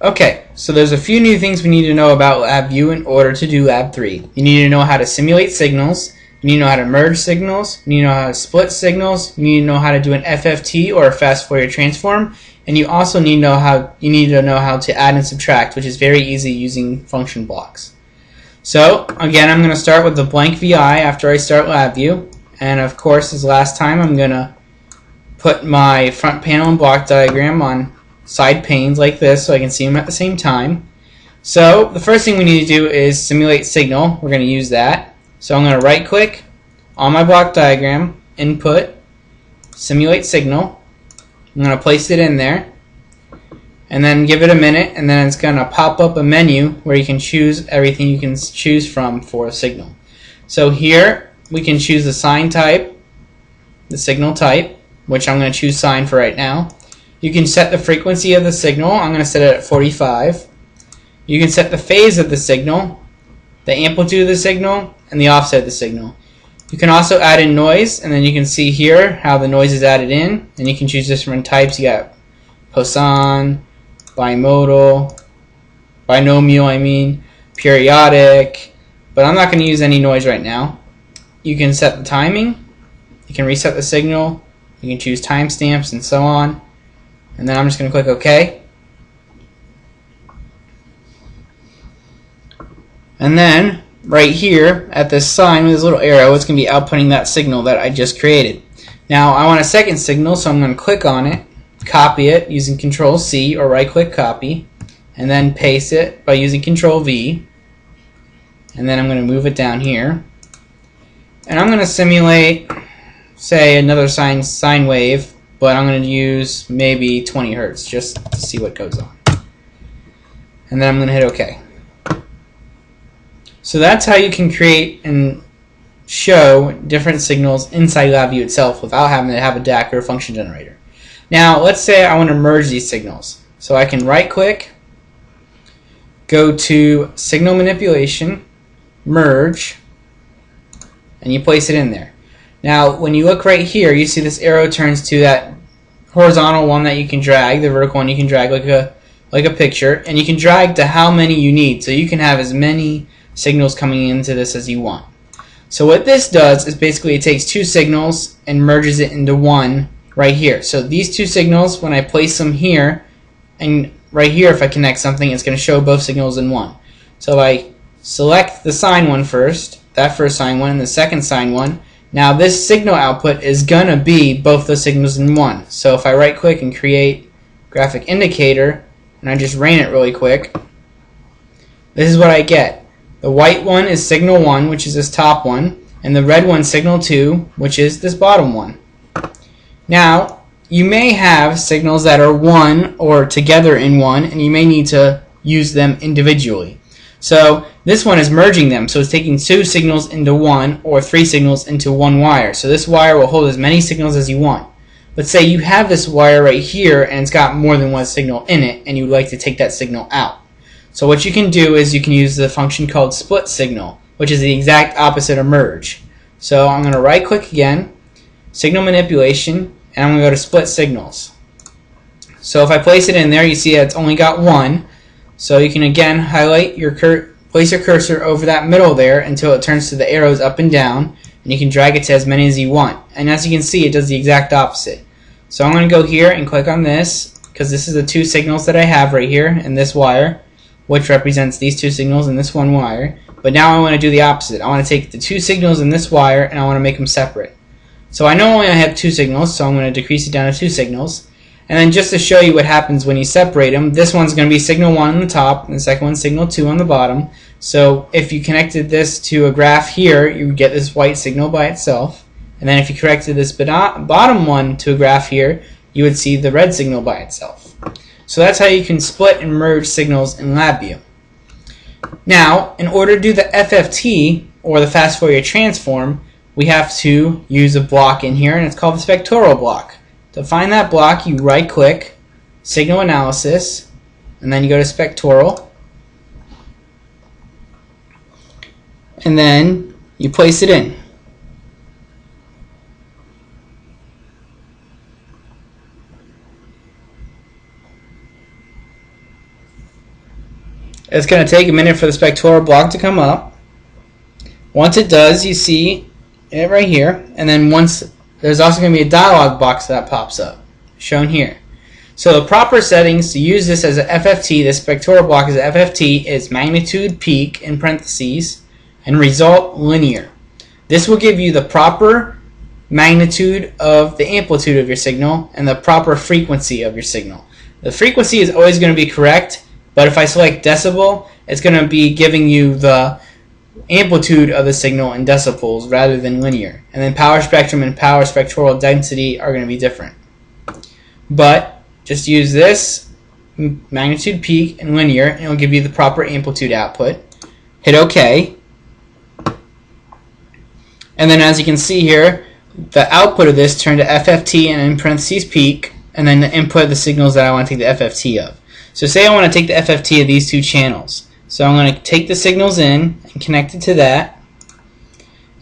Okay, so there's a few new things we need to know about LabView in order to do Lab 3. You need to know how to simulate signals, you need to know how to merge signals, you need to know how to split signals, you need to know how to do an FFT or a fast Fourier transform, and you also need to know how to add and subtract, which is very easy using function blocks. So again, I'm going to start with the blank VI after I start LabView, and of course, as last time, I'm going to put my front panel and block diagram on side panes like this so I can see them at the same time. So the first thing we need to do is simulate signal. We're going to use that. So I'm going to right click on my block diagram, input, simulate signal. I'm going to place it in there and then give it a minute, and then it's going to pop up a menu where you can choose everything you can choose from for a signal. So here we can choose the sign type, the signal type, which I'm going to choose sine for right now. You can set the frequency of the signal. I'm going to set it at 45. You can set the phase of the signal, the amplitude of the signal, and the offset of the signal. You can also add in noise, and then you can see here how the noise is added in, and you can choose different types. You got Poisson, binomial, periodic, but I'm not going to use any noise right now. You can set the timing, you can reset the signal, you can choose timestamps and so on. And then I'm just going to click OK. And then right here at this sign with this little arrow, it's going to be outputting that signal that I just created. Now I want a second signal, so I'm going to click on it, copy it using Control C or right click copy, and then paste it by using Control V. And then I'm going to move it down here. And I'm going to simulate, say, another sine wave, but I'm going to use maybe 20 Hertz just to see what goes on. And then I'm going to hit OK. So that's how you can create and show different signals inside LabView itself without having to have a DAC or a function generator. Now let's say I want to merge these signals. So I can right click, go to signal manipulation, merge, and you place it in there. Now when you look right here, you see this arrow turns to that horizontal one that you can drag, the vertical one you can drag like a picture, and you can drag to how many you need, so you can have as many signals coming into this as you want. So what this does is basically it takes two signals and merges it into one right here. So these two signals, when I place them here, and right here if I connect something, it's going to show both signals in one. So if I select the sine one first, that first sine one, and the second sine one, now this signal output is going to be both those signals in one. So if I right click and create graphic indicator, and I just ran it really quick, this is what I get. The white one is signal 1, which is this top one, and the red one signal 2, which is this bottom one. Now, you may have signals that are one or together in one, and you may need to use them individually. So this one is merging them, so it's taking two signals into one or three signals into one wire. So this wire will hold as many signals as you want. But say you have this wire right here and it's got more than one signal in it, and you would like to take that signal out. So what you can do is you can use the function called split signal, which is the exact opposite of merge. So I'm going to right click again, signal manipulation, and I'm going to go to split signals. So if I place it in there, you see that it's only got one. So you can again highlight your place your cursor over that middle there until it turns to the arrows up and down, and you can drag it to as many as you want. And as you can see, it does the exact opposite. So I'm going to go here and click on this, because this is the two signals that I have right here in this wire, which represents these two signals in this one wire. But now I want to do the opposite. I want to take the two signals in this wire and I want to make them separate. So I know only I have two signals, so I'm going to decrease it down to two signals. And then just to show you what happens when you separate them, this one's going to be signal 1 on the top, and the second one's signal 2 on the bottom. So if you connected this to a graph here, you would get this white signal by itself. And then if you connected this bottom one to a graph here, you would see the red signal by itself. So that's how you can split and merge signals in LabView. Now, in order to do the FFT, or the fast Fourier transform, we have to use a block in here, and it's called the spectoral block. To find that block, you right click, signal analysis, and then you go to spectoral, and then you place it in. It's going to take a minute for the spectral block to come up. Once it does, you see it right here, and then there's also going to be a dialog box that pops up, shown here. So the proper settings to use this as an FFT, this spectral block as an FFT, is magnitude peak in parentheses and result linear. This will give you the proper magnitude of the amplitude of your signal and the proper frequency of your signal. The frequency is always going to be correct, but if I select decibel, it's going to be giving you the amplitude of the signal in decibels rather than linear. And then power spectrum and power spectral density are going to be different. But just use this magnitude peak and linear, and it'll give you the proper amplitude output. Hit OK. And then as you can see here, the output of this turned to FFT and in parentheses peak, and then the input of the signals that I want to take the FFT of. So say I want to take the FFT of these two channels. So I'm going to take the signals in and connect it to that,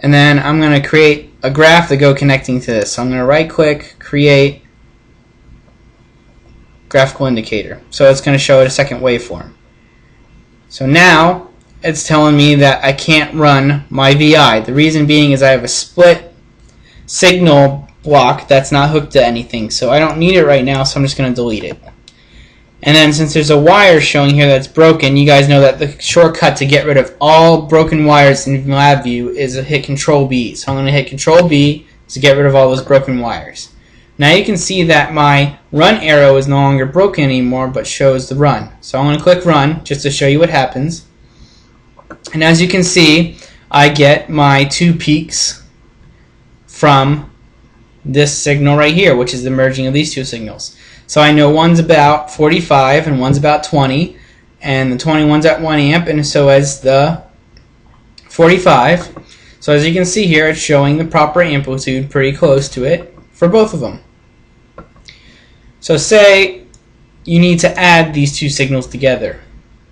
and then I'm going to create a graph to go connecting to this. So I'm going to right click, create graphical indicator. So it's going to show it a second waveform. So now it's telling me that I can't run my VI. The reason being is I have a split signal block that's not hooked to anything. So I don't need it right now, so I'm just going to delete it. And then since there's a wire showing here that's broken, you guys know that the shortcut to get rid of all broken wires in LabView is to hit Control B. So I'm going to hit Control B to get rid of all those broken wires. Now you can see that my run arrow is no longer broken anymore, but shows the run. So I'm going to click run just to show you what happens. And as you can see, I get my two peaks from this signal right here, which is the merging of these two signals. So I know one's about 45 and one's about 20, and the 21's at 1 amp, and so is the 45. So as you can see here, it's showing the proper amplitude pretty close to it for both of them. So say you need to add these two signals together.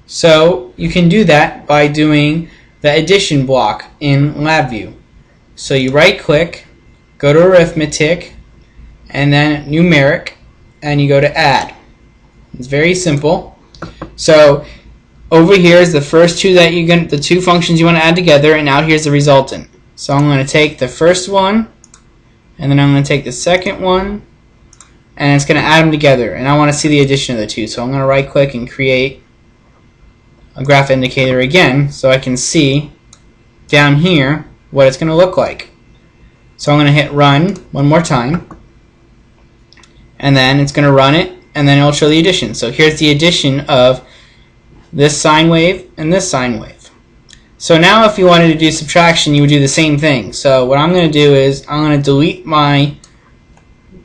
So you can do that by doing the addition block in LabView. So you right click, go to arithmetic, and then numeric, and you go to add. It's very simple. So over here is the first two that the two functions you want to add together, and now here's the resultant. So I'm going to take the first one, and then I'm going to take the second one, and it's going to add them together, and I want to see the addition of the two. So I'm going to right click and create a graph indicator again so I can see down here what it's going to look like. So I'm going to hit run one more time, and then it's going to run it, and then it'll show the addition. So here's the addition of this sine wave and this sine wave. So now if you wanted to do subtraction, you would do the same thing. So what I'm going to do is I'm going to delete my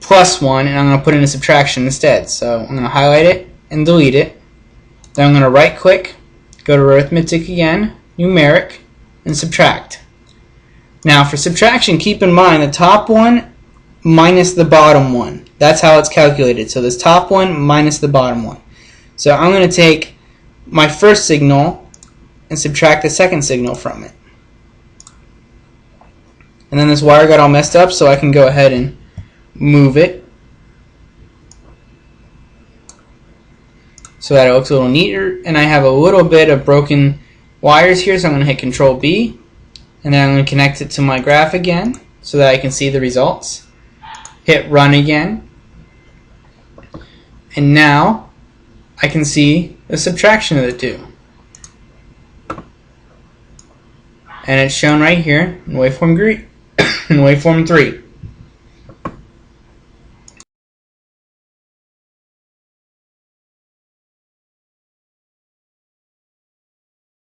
+1, and I'm going to put in a subtraction instead. So I'm going to highlight it and delete it. Then I'm going to right click, go to arithmetic again, numeric, and subtract. Now for subtraction, keep in mind the top one minus the bottom one. That's how it's calculated. So this top one minus the bottom one. So I'm going to take my first signal and subtract the second signal from it. And then this wire got all messed up, so I can go ahead and move it so that it looks a little neater. And I have a little bit of broken wires here, so I'm going to hit Control B, and then I'm going to connect it to my graph again so that I can see the results. Hit run again, and now I can see the subtraction of the two, and it's shown right here in waveform 3.